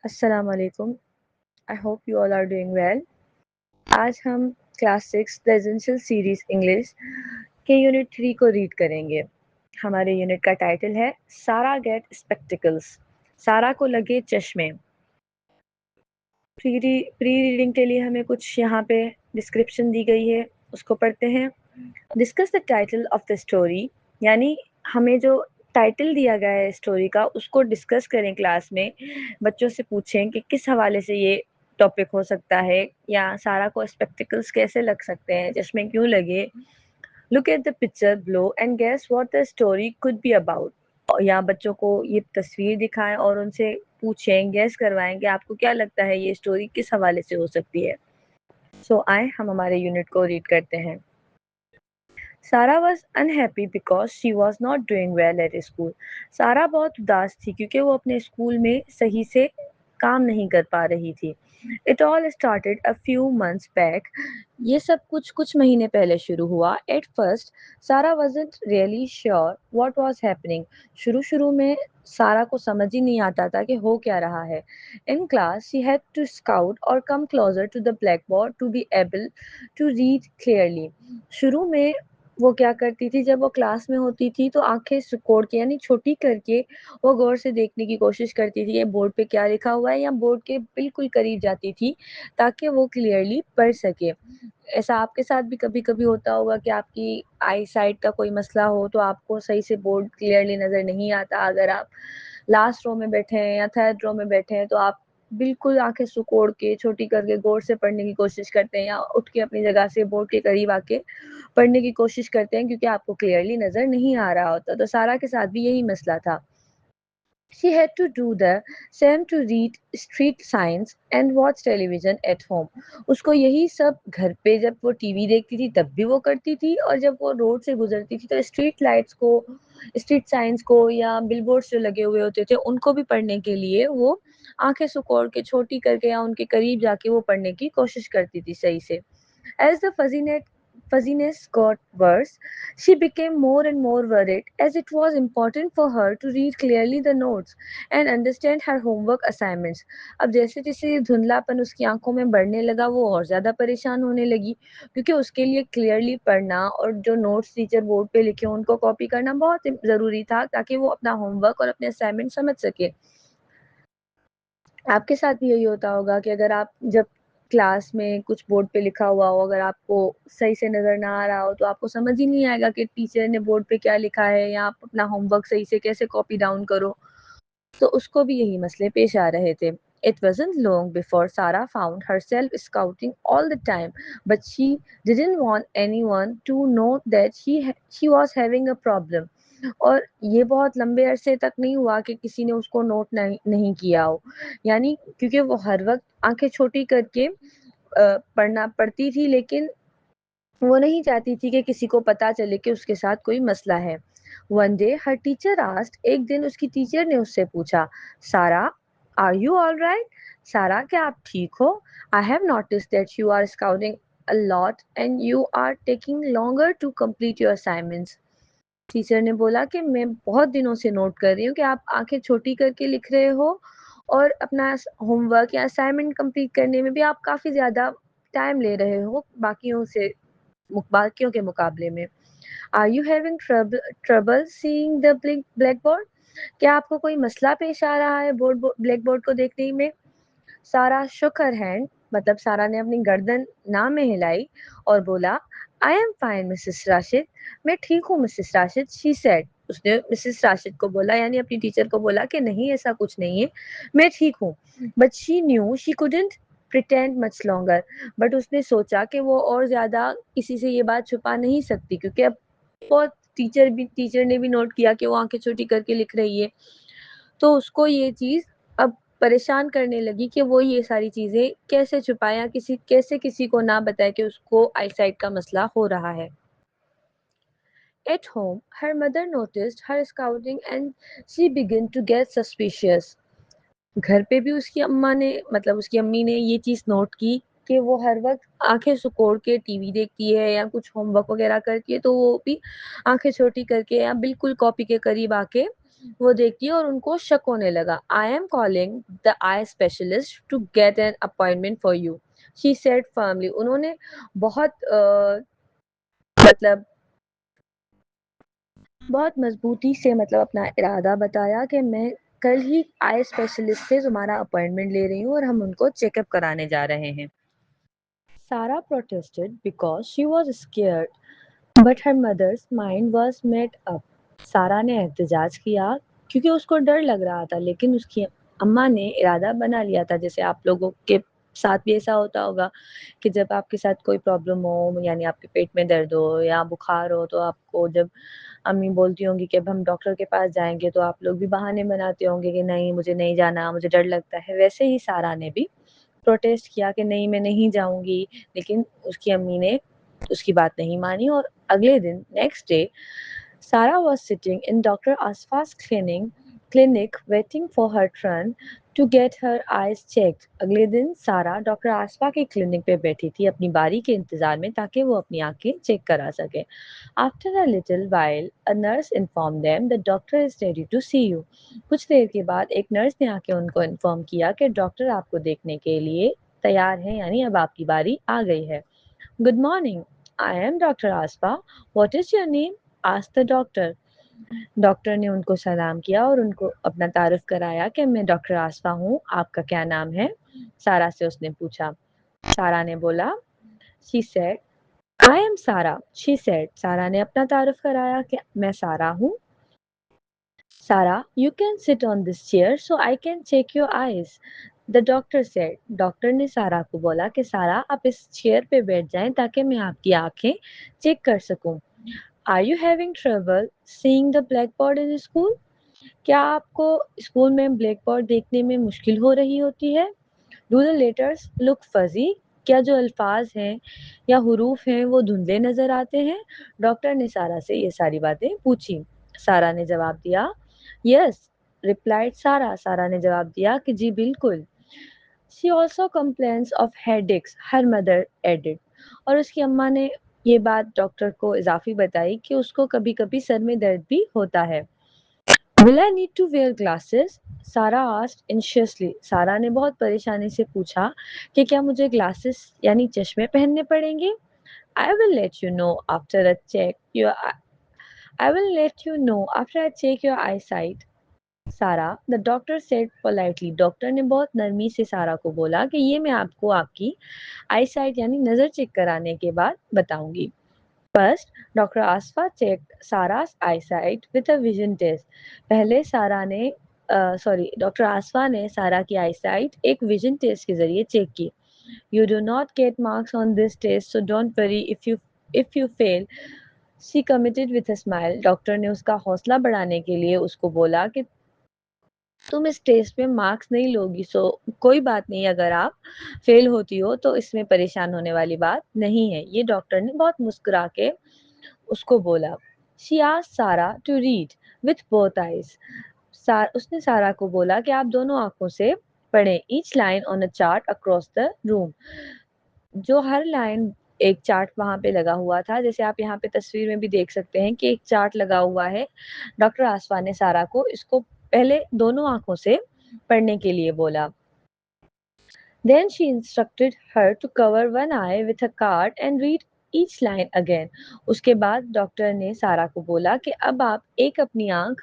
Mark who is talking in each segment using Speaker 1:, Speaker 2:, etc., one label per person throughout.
Speaker 1: السلام علیکم. I hope you all are doing well. آج ہم کلاس 6 دا ایسنشیل سیریز انگلش کے یونٹ 3 کو ریڈ کریں گے. ہمارے یونٹ کا ٹائٹل ہے سارا گیٹ اسپیکٹیکلس. سارا کو لگے چشمے. پری ریڈنگ کے لیے ہمیں کچھ یہاں پہ ڈسکرپشن دی گئی ہے، اس کو پڑھتے ہیں. Discuss the title of the story, یعنی ہمیں جو ٹائٹل دیا گیا ہے اسٹوری کا اس کو ڈسکس کریں کلاس میں. بچوں سے پوچھیں کہ کس حوالے سے یہ ٹاپک ہو سکتا ہے، یا سارا کو اسپیکٹیکلس کیسے لگ سکتے ہیں، چشمے کیوں لگے. Look at the picture below and guess what the story could be about. یا بچوں کو یہ تصویر دکھائیں اور ان سے پوچھیں، گیس کروائیں کہ آپ کو کیا لگتا ہے یہ اسٹوری کس حوالے سے ہو سکتی ہے. سو آئیں ہم ہمارے یونٹ کو ریڈ کرتے ہیں. سارا was unhappy because she was not doing well at school. سارا بہت اداس تھی کیونکہ وہ اپنے اسکول میں صحیح سے کام نہیں کر پا رہی تھی. It all started a few months back. یہ سب کچھ مہینے پہلے شروع ہوا. At first, سارا wasn't really sure what was happening. شروع میں سارا کو سمجھ ہی نہیں آتا تھا کہ ہو کیا رہا ہے. In class, she had to scout or come closer to the blackboard to be able to read clearly. شروع میں وہ کیا کرتی تھی، جب وہ کلاس میں ہوتی تھی تو آنکھیں سکوڑ کے یعنی چھوٹی کر کے وہ غور سے دیکھنے کی کوشش کرتی تھی یہ بورڈ پہ کیا لکھا ہوا ہے، یا بورڈ کے بالکل قریب جاتی تھی تاکہ وہ کلیئرلی پڑھ سکے. ایسا آپ کے ساتھ بھی کبھی کبھی ہوتا ہوگا کہ آپ کی آئی سائٹ کا کوئی مسئلہ ہو تو آپ کو صحیح سے بورڈ کلیئرلی نظر نہیں آتا. اگر آپ لاسٹ رو میں بیٹھے ہیں یا تھرڈ رو میں بیٹھے ہیں تو آپ بالکل آنکھیں سکوڑ کے چھوٹی کر کے غور سے پڑھنے کی کوشش کرتے ہیں، یا اٹھ کے اپنی جگہ سے بورڈ کے قریب آ کے پڑھنے کی کوشش کرتے ہیں کیونکہ آپ کو کلیئرلی نظر نہیں آ رہا ہوتا. تو سارا کے ساتھ بھی یہی مسئلہ تھا. She had to do the same to read street signs and watch television at home. اس کو یہی سب گھر پہ جب وہ ٹی وی دیکھتی تھی تب بھی وہ کرتی تھی، اور جب وہ روڈ سے گزرتی تھی تو اسٹریٹ لائٹس کو، اسٹریٹ سائنس کو یا بل بورڈس جو لگے ہوئے ہوتے تھے ان کو بھی پڑھنے کے لیے وہ آنکھیں سکوڑ کے چھوٹی کر کے یا ان کے قریب جا کے وہ پڑھنے کی کوشش کرتی تھی صحیح سے. As the fuzziness got worse, she became more and more worried as it was important for her to read clearly the notes and understand her homework assignments. اب جیسے جیسے دھندلا پن اس کی آنکھوں میں بڑھنے لگا وہ اور زیادہ پریشان ہونے لگی، کیونکہ اس کے لیے کلیئرلی پڑھنا اور جو نوٹس ٹیچر بورڈ پہ لکھے ان کو کاپی کرنا بہت ضروری تھا تاکہ وہ اپنا ہوم ورک اور اپنے اسائنمنٹ سمجھ سکے. آپ کے ساتھ بھی یہی ہوتا ہوگا کہ اگر آپ جب کلاس میں کچھ بورڈ پہ لکھا ہوا ہو اگر آپ کو صحیح سے نظر نہ آ رہا ہو تو آپ کو سمجھ ہی نہیں آئے گا کہ ٹیچر نے بورڈ پہ کیا لکھا ہے، یا آپ اپنا ہوم ورک صحیح سے کیسے کاپی ڈاؤن کرو. تو اس کو بھی یہی مسئلے پیش آ رہے تھے. It wasn't long before Sarah found herself scouting all the time, but she didn't want anyone to know that she was having a problem. اور یہ بہت لمبے عرصے تک نہیں ہوا کہ کسی نے اس کو نوٹ نہیں کیا ہو، یعنی کیونکہ وہ ہر وقت آنکھیں چھوٹی کر کے پڑھتی تھی، لیکن وہ نہیں چاہتی تھی کہ کسی کو پتا چلے کہ اس کے ساتھ کوئی مسئلہ ہے. One day her teacher asked, ایک دن اس کی ٹیچر نے اس سے پوچھا، سارا are you all right? سارا کیا آپ ٹھیک ہو؟ I have noticed that you are scouting a lot and you are taking longer to complete your assignments. Teacher نے بولا کہ میں بہت دنوں سے نوٹ کر رہی ہوں کہ آپ آنکھیں چھوٹی کر کے لکھ رہے ہو اور اپنا ہوم ورک یا اسائنمنٹ کمپلیٹ کرنے میں بھی آپ کافی زیادہ ٹائم لے رہے ہو باقیوں کے مقابلے میں. Are you having trouble seeing the blackboard? کیا آپ کو کوئی مسئلہ پیش آ رہا ہے بلیک بورڈ کو دیکھنے میں؟ سارا shook her hand، مطلب سارا نے اپنی گردن نہ میں ہلائی اور بولا I am fine Mrs. Rashid. میں ٹھیک ہوں مسز راشد. She said. اس نے مسز راشد کو بولا یعنی اپنی ٹیچر کو بولا کہ نہیں ایسا کچھ نہیں ہے، میں ٹھیک ہوں. But she knew she couldn't pretend much longer. But اس نے سوچا کہ وہ اور زیادہ کسی سے یہ بات چھپا نہیں سکتی، کیونکہ اب بہت ٹیچر نے بھی نوٹ کیا کہ وہ آنکھیں چھوٹی کر کے لکھ رہی ہے، تو اس کو یہ چیز اب پریشان کرنے لگی کہ وہ یہ ساری چیزیں کیسے چھپائے یا کیسے کسی کو نہ بتائے کہ اس کو آئی سائٹ کا مسئلہ ہو رہا ہے. At home, her mother noticed her scouting and she began to get suspicious. گھر پہ بھی اس کی امی نے یہ چیز نوٹ کی کہ وہ ہر وقت آنکھیں سکوڑ کے ٹی وی دیکھتی ہے یا کچھ ہوم ورک وغیرہ کرتی ہے، تو وہ بھی آنکھیں چھوٹی کر کے یا بالکل کاپی کے قریب آ کے وہ دیکھتی ہے اور ان کو شک ہونے لگا. I am calling the eye specialist to get an appointment for you, she said firmly. انہوں نے بہت مطلب بہت مضبوطی سے اپنا ارادہ بتایا کہ میں کل ہی آئی اسپیشلسٹ سے تمہارا اپوائنٹمنٹ لے رہی ہوں اور ہم ان کو چیک اپ کرانے جا رہے ہیں. سارا protested because she was scared, but her mother's mind was made up. سارا نے احتجاج کیا کیونکہ اس کو ڈر لگ رہا تھا، لیکن اس کی اماں نے ارادہ بنا لیا تھا. جیسے آپ لوگوں کے ساتھ بھی ایسا ہوتا ہوگا کہ جب آپ کے ساتھ کوئی پرابلم ہو، یعنی آپ کے پیٹ میں درد ہو یا بخار ہو، تو آپ کو جب امی بولتی ہوں گی کہ اب ہم ڈاکٹر کے پاس جائیں گے، تو آپ لوگ بھی بہانے بناتے ہوں گے کہ نہیں مجھے نہیں جانا، مجھے ڈر لگتا ہے. ویسے ہی سارا نے بھی پروٹیسٹ کیا کہ نہیں میں نہیں جاؤں گی، لیکن اس کی امی نے اس کی بات نہیں مانی. اور اگلے دن next day Sara was sitting in doctor آسفا's clinic waiting for her turn to get her eyes checked. اگلے دن سارا ڈاکٹر آسفا کے کلینک پہ بیٹھی تھی اپنی باری کے انتظار میں تاکہ وہ اپنی آنکھیں چیک کرا سکے. After a little while, a nurse informed them the doctor is ready to see you. کچھ دیر کے بعد ایک نرس نے آ کے ان کو انفارم کیا کہ ڈاکٹر آپ کو دیکھنے کے لیے تیار ہے، یعنی اب آپ کی باری آ گئی ہے. Good morning, I am Dr. Aspa. What is your name? asked the doctor. Doctor نے ان کو سلام کیا اور ان کو اپنا تعارف کرایا کہ میں ڈاکٹر آسفا ہوں، آپ کا کیا نام ہے؟ سارا سے اس نے پوچھا. سارا نے بولا she said I am Sara. she said. سارا نے اپنا تعارف کرایا کہ میں سارا ہوں. سارا you can sit on this chair so I can check your eyes, the doctor said. Doctor نے سارا کو بولا کہ سارا آپ اس چیئر پہ بیٹھ جائیں تاکہ میں آپ کی آنکھیں چیک کر سکوں. Are you having trouble seeing the blackboard in school? کیا آپ کو اسکول میں بلیک بورڈ دیکھنے میں مشکل ہو رہی ہوتی ہے؟ Do the letters look fuzzy? کیا جو الفاظ ہیں یا حروف ہیں وہ دھندلے نظر آتے ہیں؟ ڈاکٹر نے سارا سے یہ ساری باتیں پوچھی. سارا نے جواب دیا Yes, replied سارا. سارا نے جواب دیا کہ جی بالکل. She also complains of headaches, her mother added. اور اس کی اماں نے یہ بات ڈاکٹر کو اضافی بتائی کہ اس کو کبھی کبھی سر میں درد بھی ہوتا ہے. Will I need to wear glasses? سارا asked anxiously. سارا نے بہت پریشانی سے پوچھا کہ کیا مجھے گلاسز یعنی چشمے پہننے پڑیں گے؟ I will let you know after I check your I will let you know after I check your eyesight. سارا the doctor said politely. Doctor نے بہت نرمی سے سارا کو بولا کہ یہ میں آپ کو آپ کی آئی سائٹ یعنی نظر چیک کرانے کے بعد بتاؤں گی. First, Dr. Asfa checked Sarah's eyesight with a vision test. پہلے ڈاکٹر آسفا نے سارا کی آئی سائٹ ایک ویژن ٹیسٹ کے ذریعے چیک کی. You do not get marks on this test, so don't worry if you fail. She committed with a smile. Doctor نے اس کا حوصلہ بڑھانے کے لیے اس کو بولا کہ تم اس ٹیسٹ میں مارکس نہیں لوگی، سو کوئی بات نہیں، اگر آپ فیل ہوتی ہو تو اس میں پریشان ہونے والی بات نہیں ہے. یہ ڈاکٹر نے بہت مسکرا کے اس کو بولا. She asked Sarah to read with both eyes. اس نے سارا کو بولا کہ آپ دونوں آنکھوں سے پڑھیں. Each line on a chart across the room. جو ہر لائن ایک چارٹ وہاں پہ لگا ہوا تھا، جیسے آپ یہاں پہ تصویر میں بھی دیکھ سکتے ہیں کہ ایک چارٹ لگا ہوا ہے. ڈاکٹر آسفا نے سارا کو اس کو پہلے دونوں آنکھوں سے پڑھنے کے لیے بولا. Then she instructed her to cover one eye with a card and read each line again. اس کے بعد ڈاکٹر نے سارا کو بولا کہ اب آپ ایک اپنی آنکھ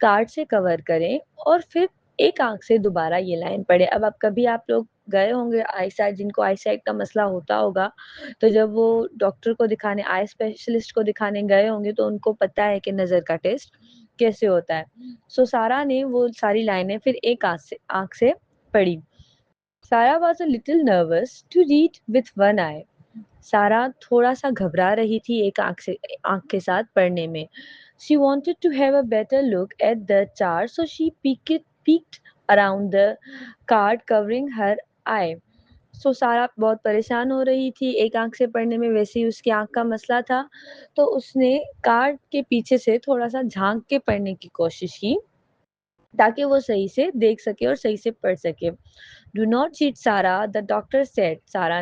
Speaker 1: کارڈ سے کور کریں اور پھر ایک آنکھ سے دوبارہ یہ لائن پڑھیں. اب کبھی آپ لوگ گئے ہوں گے آئی سائٹ، جن کو آئی سائٹ کا مسئلہ ہوتا ہوگا، تو جب وہ ڈاکٹر کو دکھانے، آئی اسپیشلسٹ کو دکھانے گئے ہوں گے تو ان کو پتا ہے کہ نظر کا ٹیسٹ کیسے ہوتا ہے. سو سارا نے وہ ساری لائنیں پھر ایک آنکھ سے پڑھی. Sara was a little nervous to read with one eye. Sara تھوڑا سا گھبرا رہی تھی ایک آنکھ کے ساتھ پڑھنے میں. She wanted to have a better look at the chart, so she peeked around the card covering her eye. So سارا بہت پریشان ہو رہی تھی ایک آنکھ سے پڑھنے میں، ویسے ہی اس کی آنکھ کا مسئلہ تھا، تو اس نے کارڈ کے پیچھے سے تھوڑا سا جھانک کے پڑھنے کی کوشش کی تاکہ وہ صحیح سے دیکھ سکے اور صحیح سے پڑھ سکے. Do not cheat, Sarah, the doctor said. سارا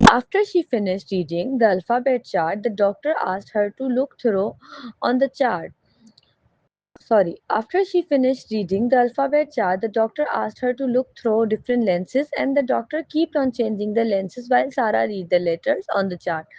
Speaker 1: After she finished reading the alphabet chart, the doctor asked her to look through on the chart. After she finished reading the alphabet chart, the doctor asked her to look through different lenses, and the doctor kept on changing the lenses while Sarah read the letters on the chart.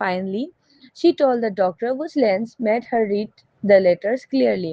Speaker 1: Finally, she told the doctor which lens made her read the letters clearly.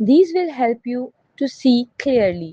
Speaker 1: These will help you to see clearly.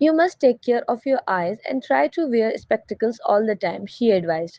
Speaker 1: You must take care of your eyes and try to wear spectacles all the time, she advised.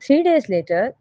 Speaker 1: 3 days later,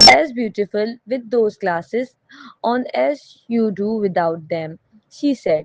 Speaker 1: as beautiful with those glasses on as you do without them, she said।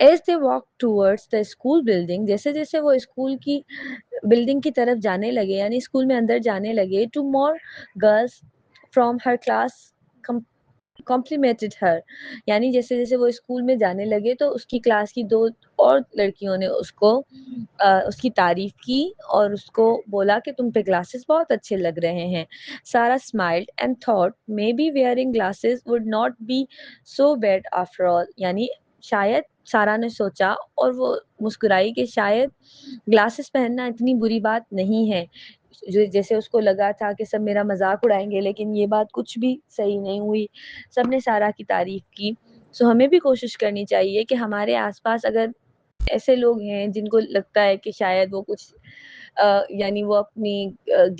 Speaker 1: As they walked towards the school building, جیسے جیسے وہ school کی building کی طرف جانے لگے یعنی school میں اندر جانے لگے, 2 more girls from her class complimented her, یعنی جیسے جیسے وہ اسکول میں جانے لگے تو اس کی کلاس کی 2 اور لڑکیوں نے اس کی تعریف کی اور اس کو بولا کہ تم پہ گلاسز بہت اچھے لگ رہے ہیں. سارا smiled and thought maybe wearing glasses would not be so bad after all, یعنی شاید سارا نے سوچا اور وہ مسکرائی کہ شاید گلاسز پہننا اتنی بری بات نہیں ہے. جیسے اس کو لگا تھا کہ سب میرا مذاق اڑائیں گے, لیکن یہ بات کچھ بھی صحیح نہیں ہوئی, سب نے سارا کی تعریف کی. سو ہمیں بھی کوشش کرنی چاہیے کہ ہمارے آس پاس اگر ایسے لوگ ہیں جن کو لگتا ہے کہ شاید وہ کچھ یعنی وہ اپنی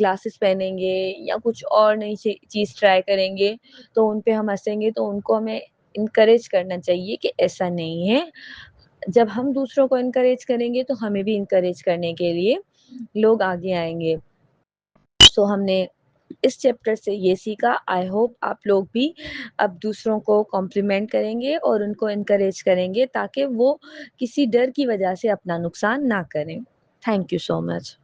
Speaker 1: گلاسز پہنیں گے یا کچھ اور نئی چیز ٹرائی کریں گے تو ان پہ ہم ہنسیں گے, تو ان کو ہمیں انکریج کرنا چاہیے کہ ایسا نہیں ہے. جب ہم دوسروں کو انکریج کریں گے تو ہمیں بھی انکریج کرنے کے لیے لوگ آگے آئیں گے. سو ہم نے اس چیپٹر سے یہ سیکھا. آئی ہوپ آپ لوگ بھی اب دوسروں کو کمپلیمنٹ کریں گے اور ان کو انکریج کریں گے تاکہ وہ کسی ڈر کی وجہ سے اپنا نقصان نہ کریں. Thank you so much.